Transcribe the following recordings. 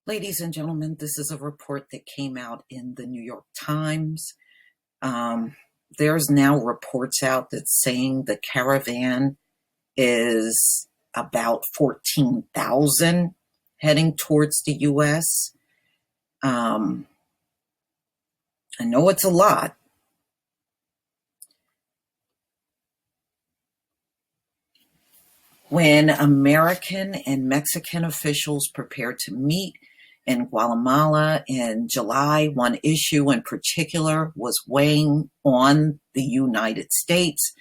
Ladies and gentlemen, this is a report that came out in the New York Times. There's now reports out that saying the Caravan is about 14,000 heading towards the U.S. I know it's a lot. When American and Mexican officials prepared to meet in Guatemala in July, one issue in particular was weighing on the United States.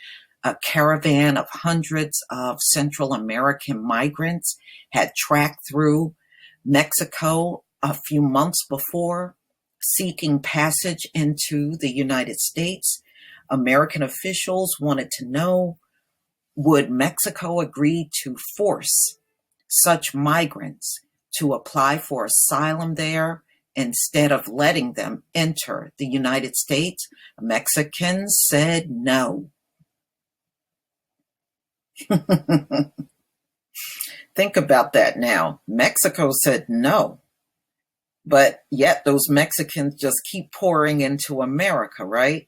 A caravan of hundreds of Central American migrants had tracked through Mexico a few months before, seeking passage into the United States. American officials wanted to know, would Mexico agree to force such migrants to apply for asylum there instead of letting them enter the United States? Mexicans said no. Think about that now. Mexico said no, but yet those Mexicans just keep pouring into America, right?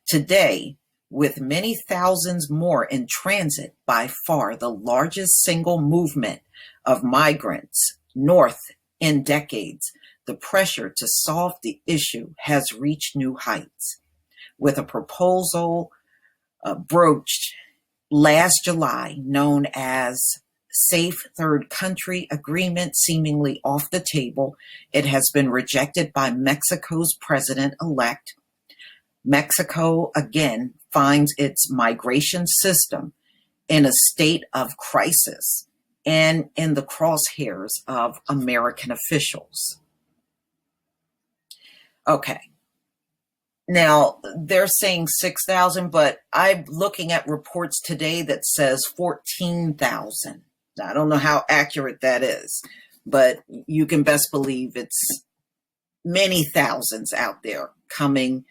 Today, with many thousands more in transit, by far the largest single movement of migrants north in decades, the pressure to solve the issue has reached new heights. With a proposal broached last July known as Safe Third Country Agreement seemingly off the table, it has been rejected by Mexico's president-elect. Mexico again finds its migration system in a state of crisis and in the crosshairs of American officials. Okay. Now, they're saying 6,000, but I'm looking at reports today that says 14,000. I don't know how accurate that is, but you can best believe it's many thousands out there coming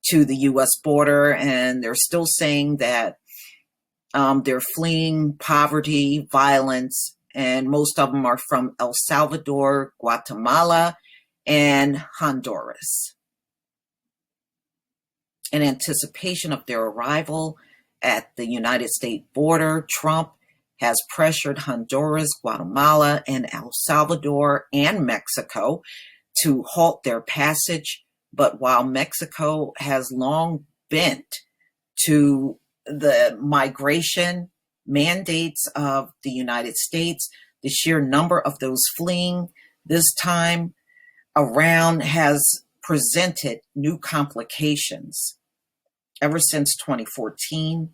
to the U.S. border, and they're still saying that they're fleeing poverty, violence, and most of them are from El Salvador, Guatemala, and Honduras. In anticipation of their arrival at the United States border, Trump has pressured Honduras, Guatemala, and El Salvador and Mexico to halt their passage. But while Mexico has long bent to the migration mandates of the United States, the sheer number of those fleeing this time around has presented new complications. Ever since 2014,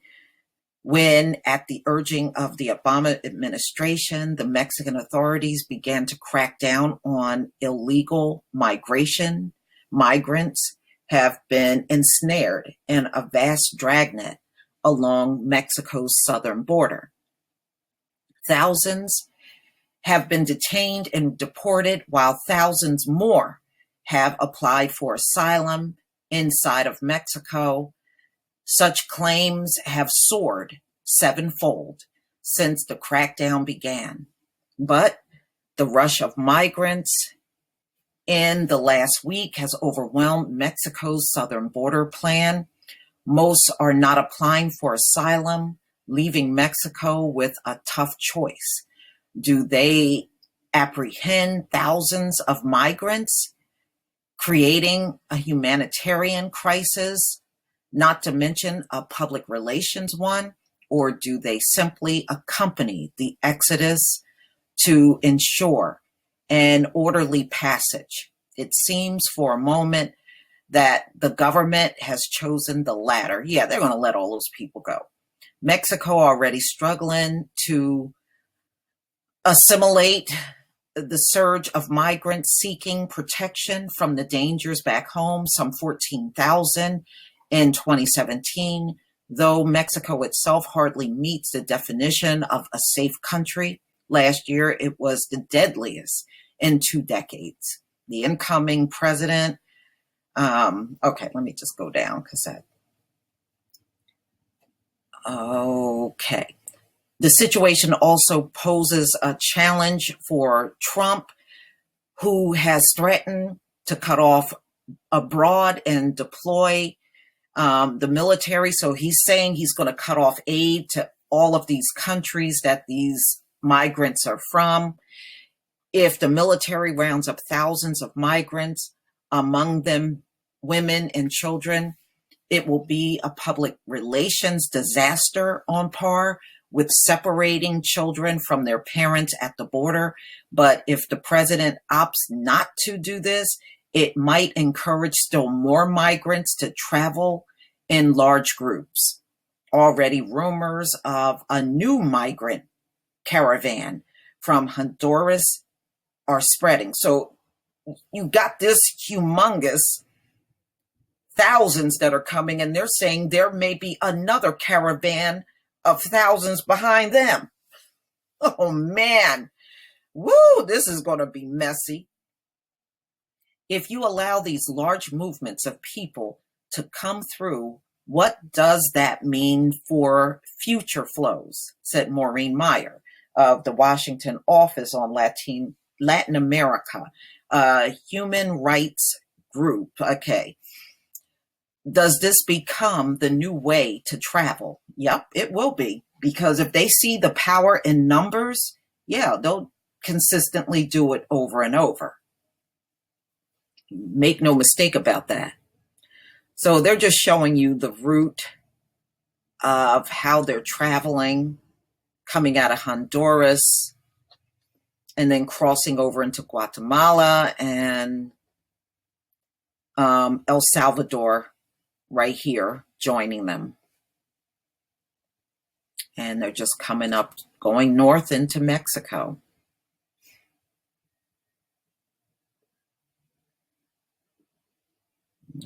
when at the urging of the Obama administration, the Mexican authorities began to crack down on illegal migration, migrants have been ensnared in a vast dragnet along Mexico's southern border. Thousands have been detained and deported, while thousands more have applied for asylum inside of Mexico. Such claims have soared sevenfold since the crackdown began. But the rush of migrants in the last week has overwhelmed Mexico's southern border plan. Most are not applying for asylum, leaving Mexico with a tough choice. Do they apprehend thousands of migrants, creating a humanitarian crisis, not to mention a public relations one, or do they simply accompany the exodus to ensure an orderly passage? It seems for a moment that the government has chosen the latter. Yeah, they're going to let all those people go. Mexico already struggling to assimilate the surge of migrants seeking protection from the dangers back home, some 14,000 in 2017, though Mexico itself hardly meets the definition of a safe country. Last year, it was the deadliest in 2 decades. The incoming president, okay, let me just go down because that, okay. The situation also poses a challenge for Trump, who has threatened to cut off abroad and deploy the military. So he's saying he's going to cut off aid to all of these countries that these migrants are from. If the military rounds up thousands of migrants, among them women and children, it will be a public relations disaster on par with separating children from their parents at the border. But if the president opts not to do this, it might encourage still more migrants to travel in large groups. Already rumors of a new migrant caravan from Honduras are spreading. So you got this humongous thousands that are coming, and they're saying there may be another caravan of thousands behind them. Oh man, woo, this is going to be messy. If you allow these large movements of people to come through, what does that mean for future flows? Said Maureen Meyer of the Washington Office on Latin America, a human rights group. Okay. Does this become the new way to travel? Yep, it will be. Because if they see the power in numbers, yeah, they'll consistently do it over and over. Make no mistake about that. So they're just showing you the route of how they're traveling, coming out of Honduras, and then crossing over into Guatemala and El Salvador right here, joining them. And they're just coming up, going north into Mexico.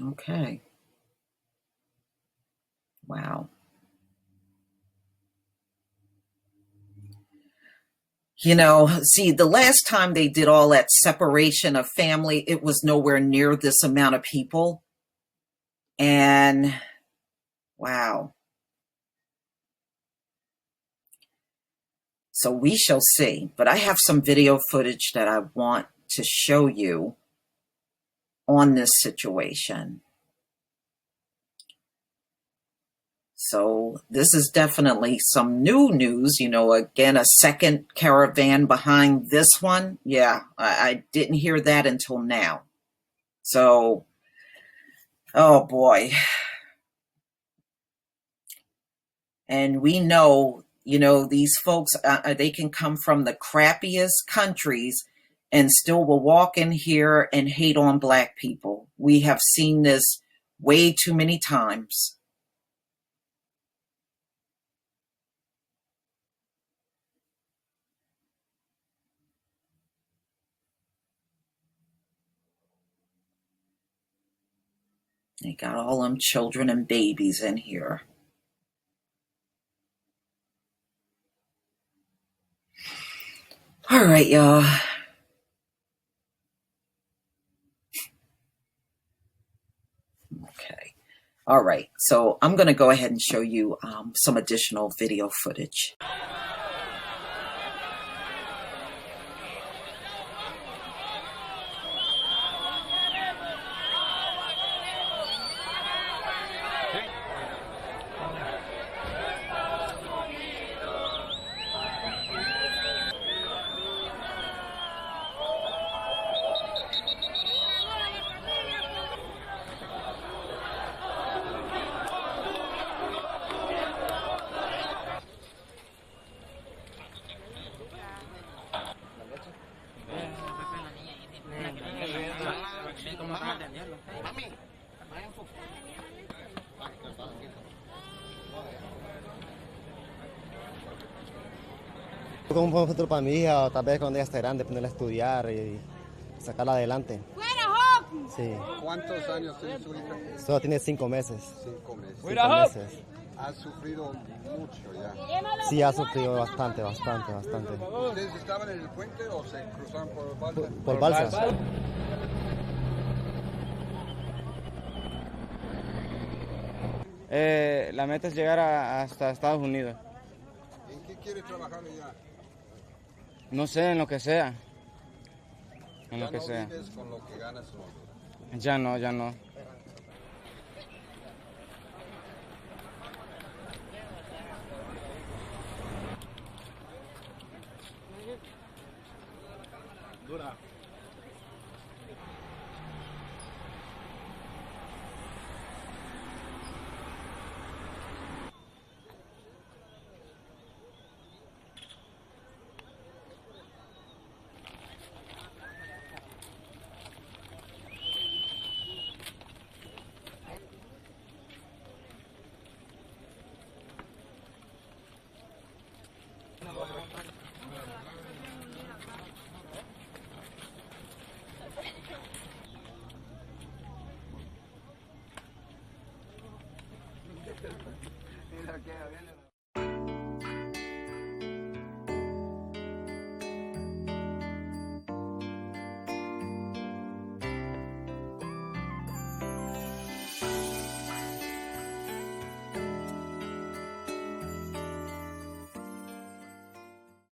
Okay. Wow. You know, see, the last time they did all that separation of family, it was nowhere near this amount of people. And wow. So we shall see. But I have some video footage that I want to show you on this situation. So this is definitely some new news. You know, again, a second caravan behind this one. Yeah, I didn't hear that until now. So, oh boy. And we know, you know, these folks, they can come from the crappiest countries and still will walk in here and hate on Black people. We have seen this way too many times. They got all them children and babies in here. All right, y'all. Okay. All right. So I'm going to go ahead and show you some additional video footage. Como un buen futuro para mi hija, o tal vez cuando ella esté grande, ponerla a estudiar y sacarla adelante. Sí. ¿Cuántos años tiene su hija? Solo tiene 5 meses. 5 meses. 5 meses. ¿Ha sufrido mucho ya? Sí, ha sufrido bastante. ¿Ustedes estaban en el puente o se cruzaron por balsa? Por balsa. La meta es llegar hasta Estados Unidos. ¿En quiere trabajar allá? No sé, en lo que sea. En Ya lo que no sea. vives con lo que ganas, ¿no? Ya no, ya no. Dura. Mira, queda bien.